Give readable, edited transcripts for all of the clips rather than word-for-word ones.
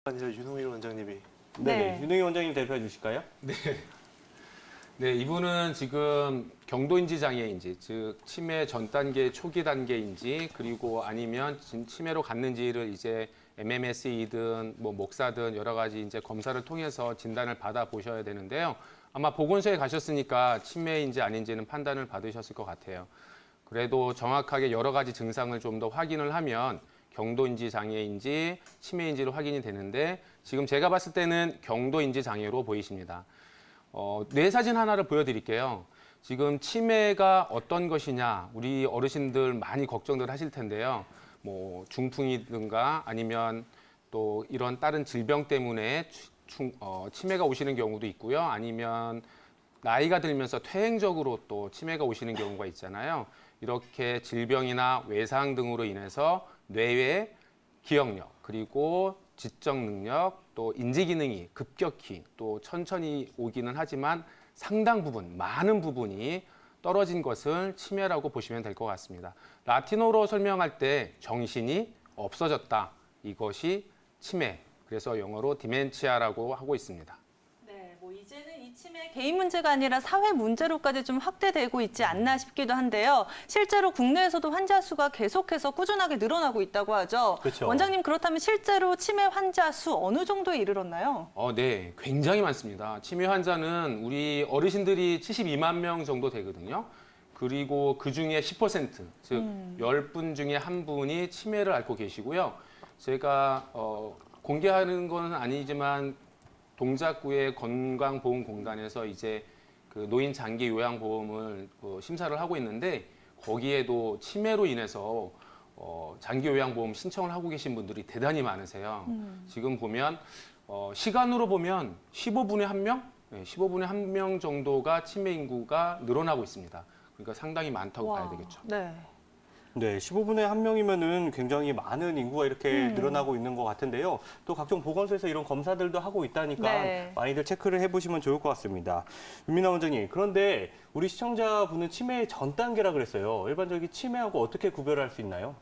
아니라 윤홍일 원장님이. 네, 윤홍희 원장님 대표해 주실까요? 네, 이분은 지금 경도인지 장애인지, 즉 치매 전 단계, 초기 단계인지, 그리고 아니면 치매로 갔는지를 이제 MMS이든 뭐 목사든 여러 가지 이제 검사를 통해서 진단을 받아 보셔야 되는데요. 아마 보건소에 가셨으니까 치매인지 아닌지는 판단을 받으셨을 것 같아요. 그래도 정확하게 여러 가지 증상을 좀 더 확인을 하면 경도인지 장애인지 치매인지로 확인이 되는데, 지금 제가 봤을 때는 경도인지 장애로 보이십니다. 뇌 사진 하나를 보여드릴게요. 지금 치매가 어떤 것이냐, 우리 어르신들 많이 걱정들 하실 텐데요. 뭐 중풍이든가 아니면 또 이런 다른 질병 때문에 치매가 오시는 경우도 있고요. 아니면 나이가 들면서 퇴행적으로 또 치매가 오시는 경우가 있잖아요. 이렇게 질병이나 외상 등으로 인해서 뇌의 기억력, 그리고 지적 능력, 또 인지 기능이 급격히 또 천천히 오기는 하지만 상당 부분, 많은 부분이 떨어진 것을 치매라고 보시면 될 것 같습니다. 라틴어로 설명할 때 정신이 없어졌다. 이것이 치매. 그래서 영어로 디멘치아라고 하고 있습니다. 네, 뭐 이제는 이 치매 개인 문제가 아니라 사회 문제로까지 좀 확대되고 있지 않나 싶기도 한데요. 실제로 국내에서도 환자 수가 계속해서 꾸준하게 늘어나고 있다고 하죠. 그렇죠. 원장님, 그렇다면 실제로 치매 환자 수 어느 정도에 이르렀나요? 네, 굉장히 많습니다. 치매 환자는 우리 어르신들이 72만 명 정도 되거든요. 그리고 그 중에 10%, 즉 10분 중에 1분이 치매를 앓고 계시고요. 제가 공개하는 건 아니지만 동작구의 건강보험공단에서 이제 그 노인 장기 요양보험을 심사를 하고 있는데, 거기에도 치매로 인해서 장기 요양보험 신청을 하고 계신 분들이 대단히 많으세요. 지금 보면 시간으로 보면 15분에 1명, 15분에 1명 정도가 치매 인구가 늘어나고 있습니다. 그러니까 상당히 많다고 봐야 되겠죠. 네. 네, 15분에 1명이면은 굉장히 많은 인구가 이렇게 늘어나고 있는 것 같은데요. 또 각종 보건소에서 이런 검사들도 하고 있다니까 네. 많이들 체크를 해보시면 좋을 것 같습니다. 윤민아 원장님, 그런데 우리 시청자분은 치매의 전 단계라 그랬어요. 일반적인 치매하고 어떻게 구별할 수 있나요?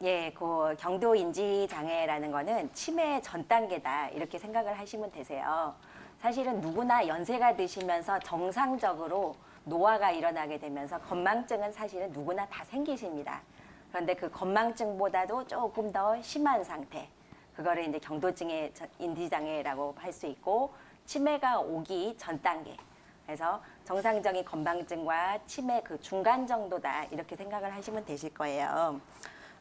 예, 그 경도 인지 장애라는 거는 치매 전 단계다 이렇게 생각을 하시면 되세요. 사실은 누구나 연세가 드시면서 정상적으로 노화가 일어나게 되면서 건망증은 사실은 누구나 다 생기십니다. 그런데 그 건망증보다도 조금 더 심한 상태, 그거를 이제 경도증의 인지장애라고 할 수 있고, 치매가 오기 전 단계. 그래서 정상적인 건망증과 치매 그 중간 정도다 이렇게 생각을 하시면 되실 거예요.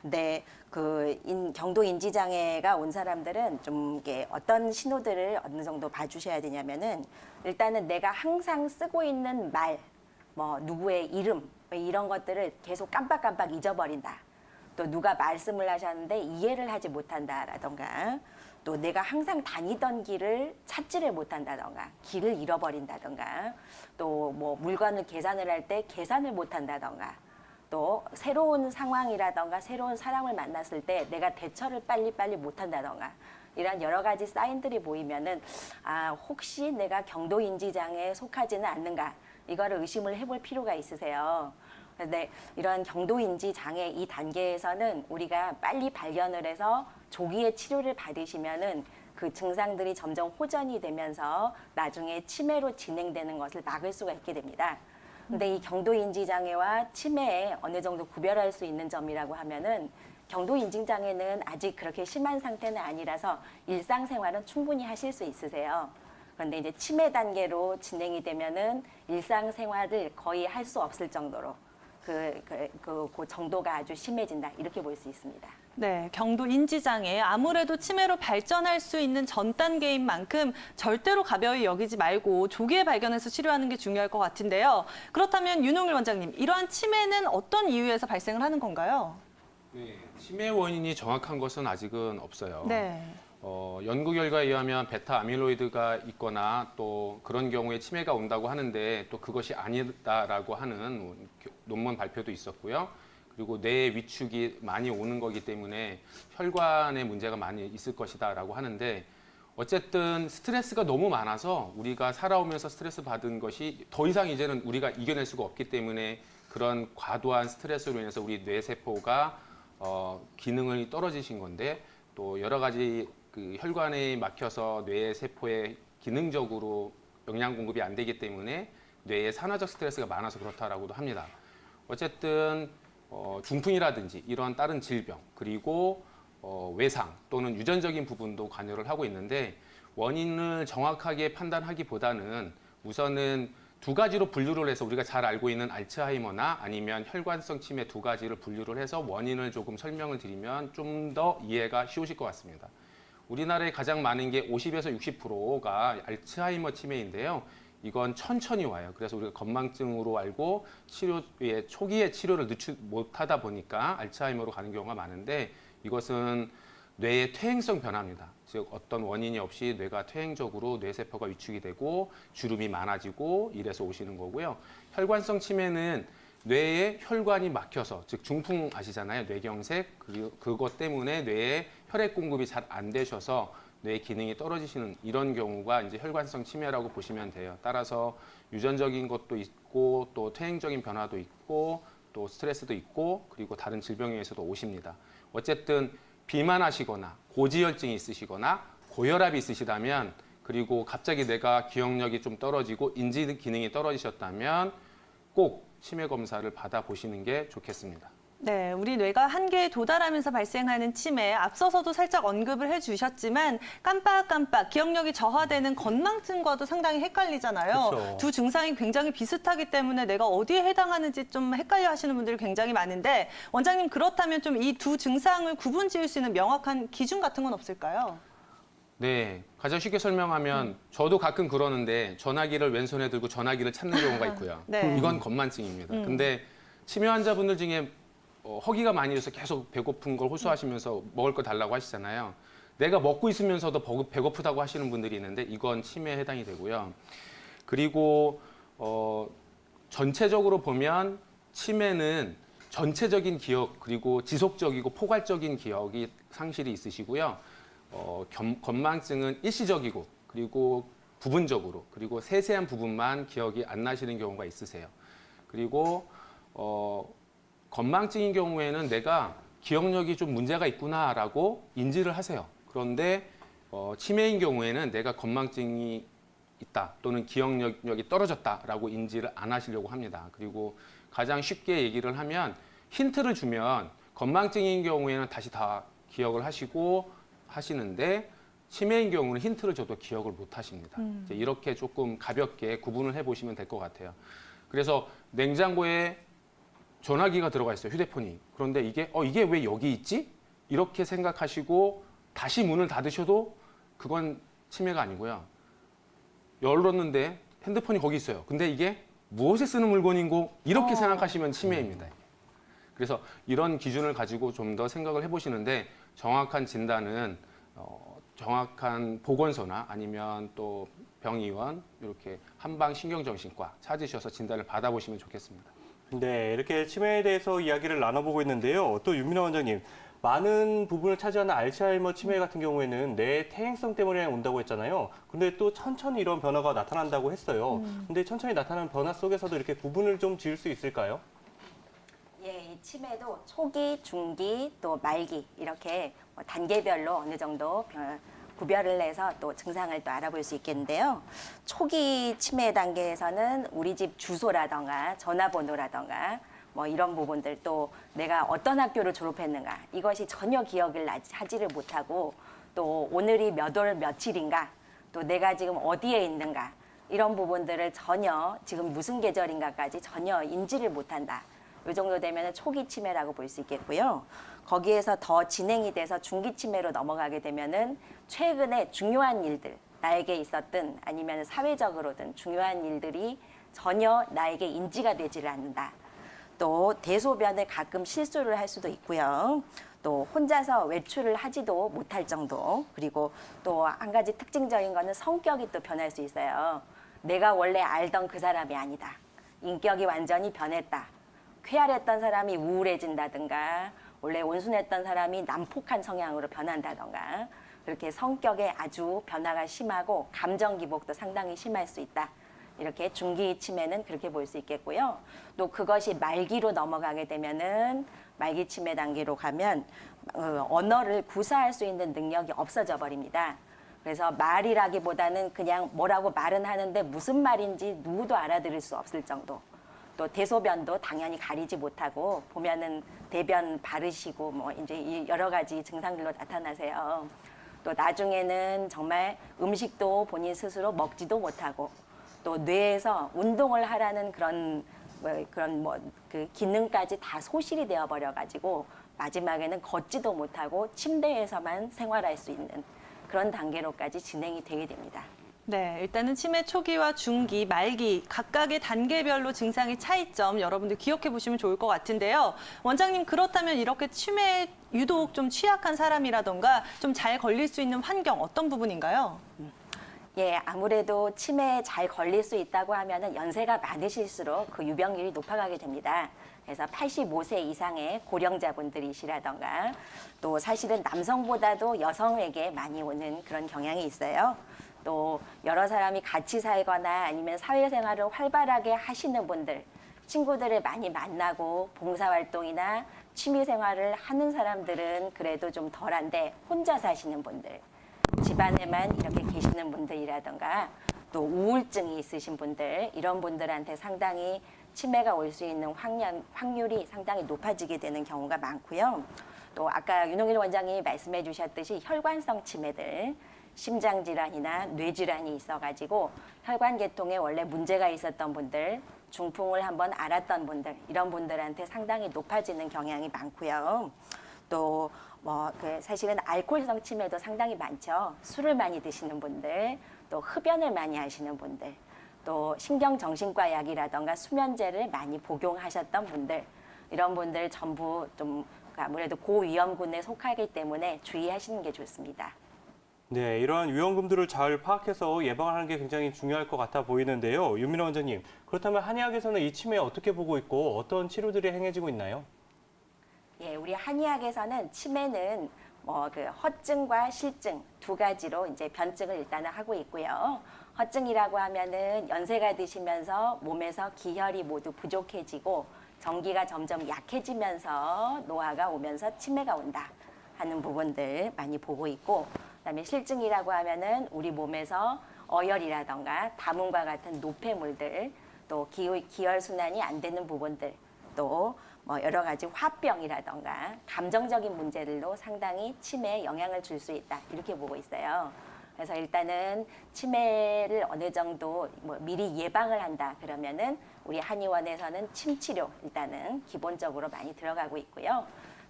근데 그 경도 인지 장애가 온 사람들은 좀 이게 어떤 신호들을 어느 정도 봐주셔야 되냐면은, 일단은 내가 항상 쓰고 있는 말, 뭐 누구의 이름 이런 것들을 계속 깜빡깜빡 잊어버린다. 또 누가 말씀을 하셨는데 이해를 하지 못한다라던가, 또 내가 항상 다니던 길을 찾지를 못한다던가, 길을 잃어버린다던가, 또 뭐 물건을 계산을 할 때 계산을 못한다던가, 또 새로운 상황이라던가 새로운 사람을 만났을 때 내가 대처를 빨리빨리 못한다던가, 이런 여러 가지 사인들이 보이면은 혹시 내가 경도인지 장애에 속하지는 않는가, 이거를 의심을 해볼 필요가 있으세요. 근데 이런 경도인지 장애 이 단계에서는 우리가 빨리 발견을 해서 조기에 치료를 받으시면은 그 증상들이 점점 호전이 되면서 나중에 치매로 진행되는 것을 막을 수가 있게 됩니다. 근데 이 경도인지 장애와 치매에 어느 정도 구별할 수 있는 점이라고 하면은, 경도인지 장애는 아직 그렇게 심한 상태는 아니라서 일상생활은 충분히 하실 수 있으세요. 그런데 이제 치매 단계로 진행이 되면은 일상생활을 거의 할 수 없을 정도로 그 정도가 아주 심해진다 이렇게 볼 수 있습니다. 네, 경도 인지장애, 아무래도 치매로 발전할 수 있는 전 단계인 만큼 절대로 가벼이 여기지 말고 조기에 발견해서 치료하는 게 중요할 것 같은데요. 그렇다면 윤홍일 원장님, 이러한 치매는 어떤 이유에서 발생을 하는 건가요? 네, 치매 원인이 정확한 것은 아직은 없어요. 네. 연구 결과에 의하면 베타 아밀로이드가 있거나 또 그런 경우에 치매가 온다고 하는데, 또 그것이 아니다라고 하는 논문 발표도 있었고요. 그리고 뇌 위축이 많이 오는 거기 때문에 혈관에 문제가 많이 있을 것이다라고 하는데, 어쨌든 스트레스가 너무 많아서 우리가 살아오면서 스트레스 받은 것이 더 이상 이제는 우리가 이겨낼 수가 없기 때문에, 그런 과도한 스트레스로 인해서 우리 뇌세포가 기능이 떨어지신 건데, 또 여러 가지 그 혈관에 막혀서 뇌 세포에 기능적으로 영양 공급이 안 되기 때문에 뇌에 산화적 스트레스가 많아서 그렇다라고도 합니다. 어쨌든 중풍이라든지 이런 다른 질병 그리고 외상 또는 유전적인 부분도 관여를 하고 있는데 원인을 정확하게 판단하기보다는 우선은 두 가지로 분류를 해서 우리가 잘 알고 있는 알츠하이머나 아니면 혈관성 치매 두 가지를 분류를 해서 원인을 조금 설명을 드리면 좀 더 이해가 쉬우실 것 같습니다. 우리나라에 가장 많은 게 50에서 60%가 알츠하이머 치매인데요. 이건 천천히 와요. 그래서 우리가 건망증으로 알고 초기에 치료를 못하다 보니까 알츠하이머로 가는 경우가 많은데 이것은 뇌의 퇴행성 변화입니다. 즉 어떤 원인이 없이 뇌가 퇴행적으로 뇌세포가 위축이 되고 주름이 많아지고 이래서 오시는 거고요. 혈관성 치매는 뇌에 혈관이 막혀서 즉 중풍 아시잖아요. 뇌경색 그것 때문에 뇌에 혈액 공급이 잘 안 되셔서 뇌 기능이 떨어지시는 이런 경우가 이제 혈관성 치매라고 보시면 돼요. 따라서 유전적인 것도 있고 또 퇴행적인 변화도 있고 또 스트레스도 있고 그리고 다른 질병에 의해서도 오십니다. 어쨌든 비만하시거나 고지혈증이 있으시거나 고혈압이 있으시다면 그리고 갑자기 내가 기억력이 좀 떨어지고 인지 기능이 떨어지셨다면 꼭 치매 검사를 받아보시는 게 좋겠습니다. 네, 우리 뇌가 한계에 도달하면서 발생하는 치매, 앞서서도 살짝 언급을 해주셨지만 깜빡깜빡 기억력이 저하되는 건망증과도 상당히 헷갈리잖아요. 그쵸. 두 증상이 굉장히 비슷하기 때문에 내가 어디에 해당하는지 좀 헷갈려 하시는 분들이 굉장히 많은데 원장님 그렇다면 좀 이 두 증상을 구분 지을 수 있는 명확한 기준 같은 건 없을까요? 네, 가장 쉽게 설명하면 저도 가끔 그러는데 전화기를 왼손에 들고 전화기를 찾는 경우가 있고요. 네. 이건 건망증입니다. 근데 치매 환자분들 중에 허기가 많이 돼서 계속 배고픈 걸 호소하시면서 먹을 거 달라고 하시잖아요. 내가 먹고 있으면서도 배고프다고 하시는 분들이 있는데 이건 치매에 해당이 되고요. 그리고 전체적으로 보면 치매는 전체적인 기억 그리고 지속적이고 포괄적인 기억이 상실이 있으시고요. 건망증은 일시적이고 그리고 부분적으로 그리고 세세한 부분만 기억이 안 나시는 경우가 있으세요. 그리고 건망증인 경우에는 내가 기억력이 좀 문제가 있구나라고 인지를 하세요. 그런데 치매인 경우에는 내가 건망증이 있다 또는 기억력이 떨어졌다라고 인지를 안 하시려고 합니다. 그리고 가장 쉽게 얘기를 하면 힌트를 주면 건망증인 경우에는 다시 다 기억을 하시고 하시는데 치매인 경우는 힌트를 줘도 기억을 못 하십니다. 이제 이렇게 조금 가볍게 구분을 해보시면 될 것 같아요. 그래서 냉장고에 전화기가 들어가 있어요, 휴대폰이. 그런데 이게 왜 여기 있지? 이렇게 생각하시고 다시 문을 닫으셔도 그건 치매가 아니고요. 열었는데 핸드폰이 거기 있어요. 근데 이게 무엇에 쓰는 물건인고 이렇게 생각하시면 치매입니다. 그래서 이런 기준을 가지고 좀 더 생각을 해보시는데 정확한 진단은 정확한 보건소나 아니면 또 병의원 이렇게 한방신경정신과 찾으셔서 진단을 받아보시면 좋겠습니다. 네, 이렇게 치매에 대해서 이야기를 나눠보고 있는데요. 또 윤민아 원장님, 많은 부분을 차지하는 알츠하이머 치매 같은 경우에는 뇌 퇴행성 때문에 온다고 했잖아요. 근데 또 천천히 이런 변화가 나타난다고 했어요. 근데 천천히 나타나는 변화 속에서도 이렇게 구분을 좀 지을 수 있을까요? 예, 이 치매도 초기, 중기, 또 말기 이렇게 단계별로 어느 정도 구별을 해서 또 증상을 또 알아볼 수 있겠는데요. 초기 치매 단계에서는 우리 집 주소라던가 전화번호라던가 뭐 이런 부분들 또 내가 어떤 학교를 졸업했는가 이것이 전혀 기억을 하지를 못하고 또 오늘이 몇 월 며칠인가 또 내가 지금 어디에 있는가 이런 부분들을 전혀 지금 무슨 계절인가까지 전혀 인지를 못한다. 이 정도 되면 초기 치매라고 볼 수 있겠고요. 거기에서 더 진행이 돼서 중기 치매로 넘어가게 되면은 최근에 중요한 일들, 나에게 있었든 아니면 사회적으로든 중요한 일들이 전혀 나에게 인지가 되지를 않는다. 또 대소변을 가끔 실수를 할 수도 있고요. 또 혼자서 외출을 하지도 못할 정도. 그리고 또 한 가지 특징적인 거는 성격이 또 변할 수 있어요. 내가 원래 알던 그 사람이 아니다. 인격이 완전히 변했다. 쾌활했던 사람이 우울해진다든가 원래 온순했던 사람이 난폭한 성향으로 변한다든가 그렇게 성격에 아주 변화가 심하고 감정 기복도 상당히 심할 수 있다. 이렇게 중기 치매는 그렇게 볼 수 있겠고요. 또 그것이 말기로 넘어가게 되면은 말기 치매 단계로 가면 언어를 구사할 수 있는 능력이 없어져 버립니다. 그래서 말이라기보다는 그냥 뭐라고 말은 하는데 무슨 말인지 누구도 알아들을 수 없을 정도. 또 대소변도 당연히 가리지 못하고 보면은 대변 바르시고 뭐 이제 이 여러 가지 증상들로 나타나세요. 또 나중에는 정말 음식도 본인 스스로 먹지도 못하고 또 뇌에서 운동을 하라는 그런 그 기능까지 다 소실이 되어 버려 가지고 마지막에는 걷지도 못하고 침대에서만 생활할 수 있는 그런 단계로까지 진행이 되게 됩니다. 네, 일단은 치매 초기와 중기, 말기 각각의 단계별로 증상의 차이점 여러분들 기억해 보시면 좋을 것 같은데요. 원장님, 그렇다면 이렇게 치매에 유독 좀 취약한 사람이라던가 좀 잘 걸릴 수 있는 환경 어떤 부분인가요? 예, 아무래도 치매에 잘 걸릴 수 있다고 하면은 연세가 많으실수록 그 유병률이 높아가게 됩니다. 그래서 85세 이상의 고령자분들이시라던가 또 사실은 남성보다도 여성에게 많이 오는 그런 경향이 있어요. 또 여러 사람이 같이 살거나 아니면 사회생활을 활발하게 하시는 분들, 친구들을 많이 만나고 봉사활동이나 취미생활을 하는 사람들은 그래도 좀 덜한데 혼자 사시는 분들, 집안에만 이렇게 계시는 분들이라던가 또 우울증이 있으신 분들, 이런 분들한테 상당히 치매가 올 수 있는 확률이 상당히 높아지게 되는 경우가 많고요. 또 아까 윤홍일 원장님이 말씀해 주셨듯이 혈관성 치매들, 심장질환이나 뇌질환이 있어가지고 혈관계통에 원래 문제가 있었던 분들, 중풍을 한번 앓았던 분들, 이런 분들한테 상당히 높아지는 경향이 많고요. 또 사실은 알코올성 치매도 상당히 많죠. 술을 많이 드시는 분들, 또 흡연을 많이 하시는 분들, 또 신경정신과 약이라던가 수면제를 많이 복용하셨던 분들, 이런 분들 전부 좀 아무래도 고위험군에 속하기 때문에 주의하시는 게 좋습니다. 네, 이러한 위험금들을 잘 파악해서 예방하는 게 굉장히 중요할 것 같아 보이는데요. 윤민아 원장님, 그렇다면 한의학에서는 이 치매 어떻게 보고 있고 어떤 치료들이 행해지고 있나요? 예, 우리 한의학에서는 치매는 그 허증과 실증 두 가지로 이제 변증을 일단은 하고 있고요. 허증이라고 하면은 연세가 드시면서 몸에서 기혈이 모두 부족해지고 전기가 점점 약해지면서 노화가 오면서 치매가 온다 하는 부분들 많이 보고 있고, 그다음에 실증이라고 하면은 우리 몸에서 어혈이라던가 담음과 같은 노폐물들, 또 기혈 순환이 안 되는 부분들, 또 여러 가지 화병이라던가 감정적인 문제들도 상당히 치매에 영향을 줄 수 있다, 이렇게 보고 있어요. 그래서 일단은 치매를 어느 정도 미리 예방을 한다 그러면은 우리 한의원에서는 침 치료 일단은 기본적으로 많이 들어가고 있고요.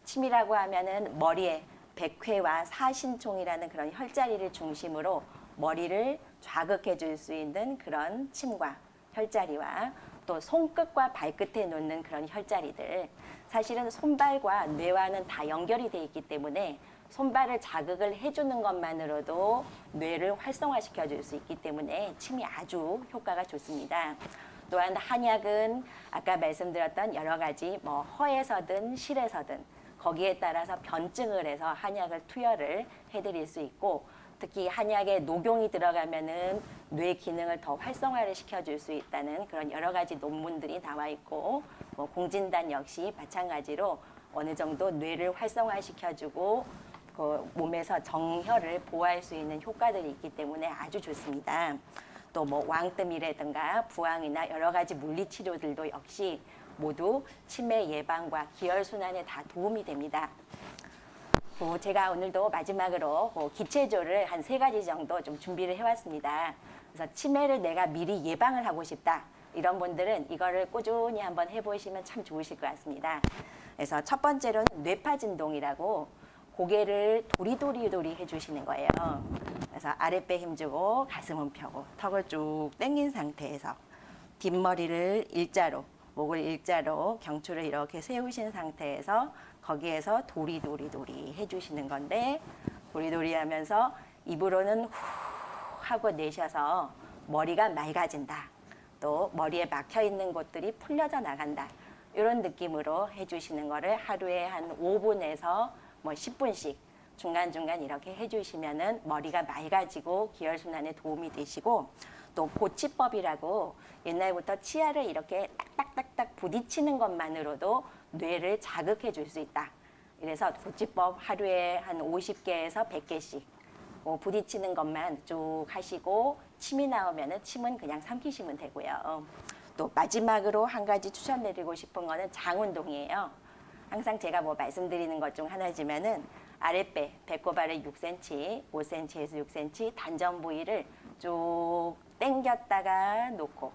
침이라고 하면은 머리에 백회와 사신총이라는 그런 혈자리를 중심으로 머리를 자극해 줄 수 있는 그런 침과 혈자리와 또 손끝과 발끝에 놓는 그런 혈자리들, 사실은 손발과 뇌와는 다 연결이 돼 있기 때문에 손발을 자극을 해주는 것만으로도 뇌를 활성화시켜 줄 수 있기 때문에 침이 아주 효과가 좋습니다. 또한 한약은 아까 말씀드렸던 여러 가지 허에서든 실에서든 거기에 따라서 변증을 해서 한약을 투여를 해드릴 수 있고, 특히 한약에 녹용이 들어가면은 뇌 기능을 더 활성화를 시켜줄 수 있다는 그런 여러 가지 논문들이 나와 있고, 공진단 역시 마찬가지로 어느 정도 뇌를 활성화시켜주고 그 몸에서 정혈을 보호할 수 있는 효과들이 있기 때문에 아주 좋습니다. 또 왕뜸이라든가 부항이나 여러 가지 물리치료들도 역시 모두 치매 예방과 기혈순환에 다 도움이 됩니다. 제가 오늘도 마지막으로 기체조를 한 3가지 정도 좀 준비를 해왔습니다. 그래서 치매를 내가 미리 예방을 하고 싶다, 이런 분들은 이거를 꾸준히 한번 해보시면 참 좋으실 것 같습니다. 그래서 첫 번째로는 뇌파진동이라고 고개를 도리도리 해주시는 거예요. 그래서 아랫배 힘주고 가슴은 펴고 턱을 쭉 당긴 상태에서 뒷머리를 일자로, 목을 일자로 경추를 이렇게 세우신 상태에서 거기에서 도리도리 해주시는 건데, 도리도리 하면서 입으로는 후 하고 내셔서 머리가 맑아진다, 또 머리에 막혀있는 곳들이 풀려져 나간다, 이런 느낌으로 해주시는 거를 하루에 한 5분에서 10분씩 중간중간 이렇게 해주시면은 머리가 맑아지고 기혈순환에 도움이 되시고, 또 고치법이라고 옛날부터 치아를 이렇게 딱딱딱딱 부딪히는 것만으로도 뇌를 자극해 줄 수 있다. 그래서 고치법 하루에 한 50개에서 100개씩 부딪히는 것만 쭉 하시고 침이 나오면은 침은 그냥 삼키시면 되고요. 또 마지막으로 한 가지 추천드리고 싶은 거는 장 운동이에요. 항상 제가 뭐 말씀드리는 것 중 하나지만은 아랫배, 배꼽 아래 6cm, 5cm에서 6cm 단전 부위를 쭉 당겼다가 놓고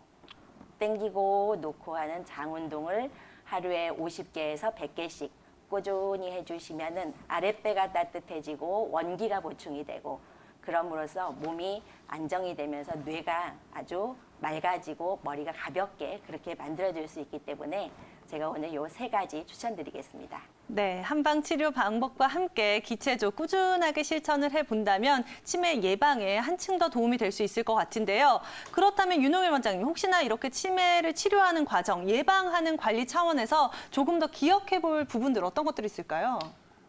당기고 놓고 하는 장 운동을 하루에 50개에서 100개씩 꾸준히 해주시면은 아랫배가 따뜻해지고 원기가 보충이 되고 그럼으로써 몸이 안정이 되면서 뇌가 아주 맑아지고 머리가 가볍게 그렇게 만들어질 수 있기 때문에 제가 오늘 요 3가지 추천드리겠습니다. 네, 한방 치료 방법과 함께 기체적 꾸준하게 실천을 해본다면 치매 예방에 한층 더 도움이 될 수 있을 것 같은데요. 그렇다면 윤홍일 원장님, 혹시나 이렇게 치매를 치료하는 과정, 예방하는 관리 차원에서 조금 더 기억해 볼 부분들 어떤 것들이 있을까요?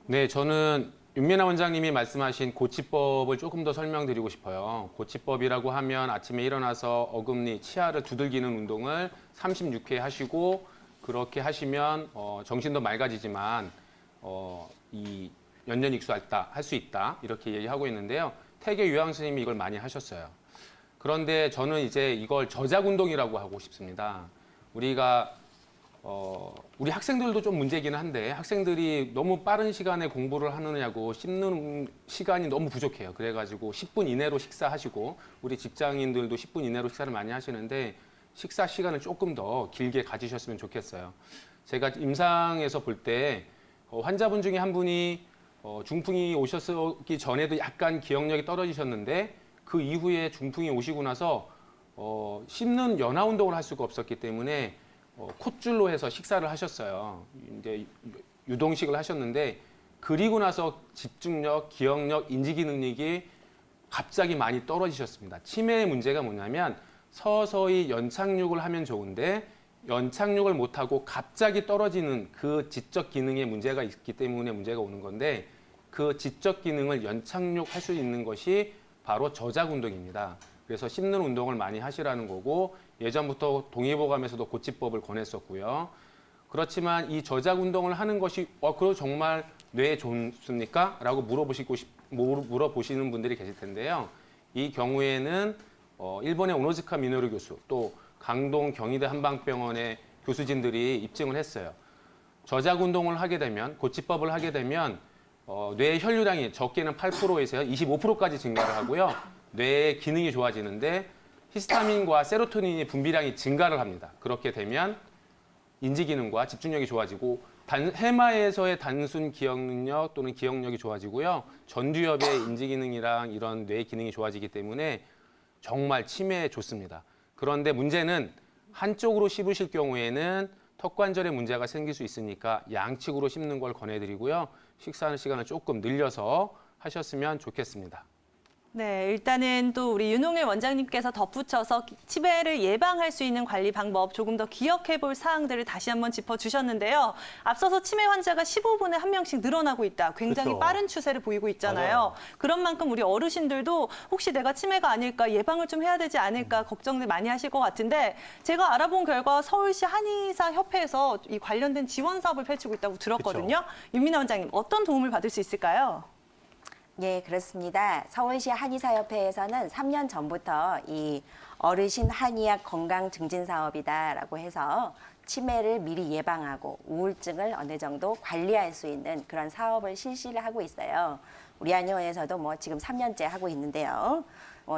네, 저는 윤미나 원장님이 말씀하신 고치법을 조금 더 설명드리고 싶어요. 고치법이라고 하면 아침에 일어나서 어금니, 치아를 두들기는 운동을 36회 하시고 그렇게 하시면 정신도 맑아지지만 이 연년익수할 수 있다 이렇게 얘기하고 있는데요. 태계 유황 스님이 이걸 많이 하셨어요. 그런데 저는 이제 이걸 저작 운동이라고 하고 싶습니다. 우리가 우리 학생들도 좀 문제긴 한데 학생들이 너무 빠른 시간에 공부를 하느냐고 씹는 시간이 너무 부족해요. 그래가지고 10분 이내로 식사하시고 우리 직장인들도 10분 이내로 식사를 많이 하시는데 식사 시간을 조금 더 길게 가지셨으면 좋겠어요. 제가 임상에서 볼 때 환자분 중에 한 분이 중풍이 오셨기 전에도 약간 기억력이 떨어지셨는데 그 이후에 중풍이 오시고 나서 씹는 연화 운동을 할 수가 없었기 때문에 콧줄로 해서 식사를 하셨어요. 이제 유동식을 하셨는데 그리고 나서 집중력, 기억력, 인지 기능력이 갑자기 많이 떨어지셨습니다. 치매의 문제가 뭐냐면 서서히 연착륙을 하면 좋은데 연착륙을 못하고 갑자기 떨어지는 그 지적 기능에 문제가 있기 때문에 문제가 오는 건데 그 지적 기능을 연착륙할 수 있는 것이 바로 저작 운동입니다. 그래서 씹는 운동을 많이 하시라는 거고 예전부터 동의보감에서도 고치법을 권했었고요. 그렇지만 이 저작 운동을 하는 것이 그거 정말 뇌에 좋습니까? 라고 물어보시는 분들이 계실 텐데요. 이 경우에는 일본의 오노즈카 미노루 교수 또 강동 경희대 한방병원의 교수진들이 입증을 했어요. 저작 운동을 하게 되면 고치법을 하게 되면 뇌의 혈류량이 적게는 8%에서 25%까지 증가를 하고요. 뇌의 기능이 좋아지는데 히스타민과 세로토닌의 분비량이 증가를 합니다. 그렇게 되면 인지 기능과 집중력이 좋아지고 해마에서의 단순 기억 능력 또는 기억력이 좋아지고요. 전두엽의 인지 기능이랑 이런 뇌 기능이 좋아지기 때문에 정말 치매에 좋습니다. 그런데 문제는 한쪽으로 씹으실 경우에는 턱관절에 문제가 생길 수 있으니까 양측으로 씹는 걸 권해드리고요. 식사하는 시간을 조금 늘려서 하셨으면 좋겠습니다. 네, 일단은 또 우리 윤홍일 원장님께서 덧붙여서 치매를 예방할 수 있는 관리 방법 조금 더 기억해 볼 사항들을 다시 한번 짚어주셨는데요. 앞서서 치매 환자가 15분에 한 명씩 늘어나고 있다. 굉장히 그렇죠. 빠른 추세를 보이고 있잖아요. 맞아요. 그런 만큼 우리 어르신들도 혹시 내가 치매가 아닐까 예방을 좀 해야 되지 않을까 걱정들 많이 하실 것 같은데 제가 알아본 결과 서울시 한의사협회에서 이 관련된 지원 사업을 펼치고 있다고 들었거든요. 윤미나 원장님 어떤 도움을 받을 수 있을까요? 예, 그렇습니다. 서울시 한의사협회에서는 3년 전부터 이 어르신 한의학 건강 증진 사업이다라고 해서 치매를 미리 예방하고 우울증을 어느 정도 관리할 수 있는 그런 사업을 실시를 하고 있어요. 우리 한의원에서도 뭐 지금 3년째 하고 있는데요.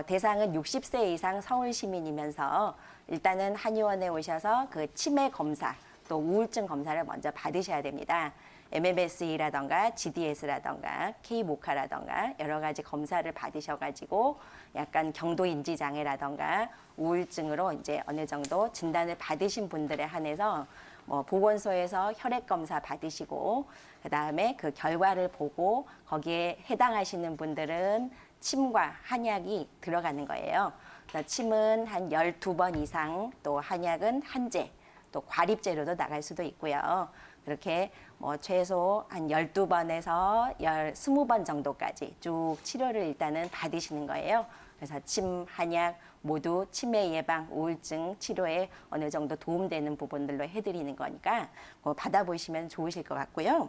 대상은 60세 이상 서울 시민이면서 일단은 한의원에 오셔서 그 치매 검사 또 우울증 검사를 먼저 받으셔야 됩니다. MMSE라던가 GDS라던가 K모카라던가 여러 가지 검사를 받으셔가지고 약간 경도인지 장애라던가 우울증으로 이제 어느 정도 진단을 받으신 분들에 한해서 뭐 보건소에서 혈액 검사 받으시고 그다음에 그 결과를 보고 거기에 해당하시는 분들은 침과 한약이 들어가는 거예요. 그래서 침은 한 12번 이상 또 한약은 한제 또 과립제로도 나갈 수도 있고요. 이렇게 뭐 최소 한 12번에서 20번 정도까지 쭉 치료를 일단은 받으시는 거예요. 그래서 침, 한약 모두 치매 예방, 우울증 치료에 어느 정도 도움되는 부분들로 해드리는 거니까 받아보시면 좋으실 것 같고요.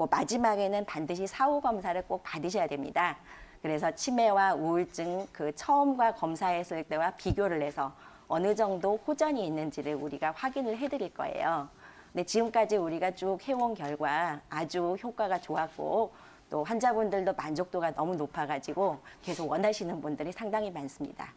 마지막에는 반드시 사후 검사를 꼭 받으셔야 됩니다. 그래서 치매와 우울증 그 처음과 검사했을 때와 비교를 해서 어느 정도 호전이 있는지를 우리가 확인을 해드릴 거예요. 근데 지금까지 우리가 쭉 해온 결과 아주 효과가 좋았고 또 환자분들도 만족도가 너무 높아가지고 계속 원하시는 분들이 상당히 많습니다.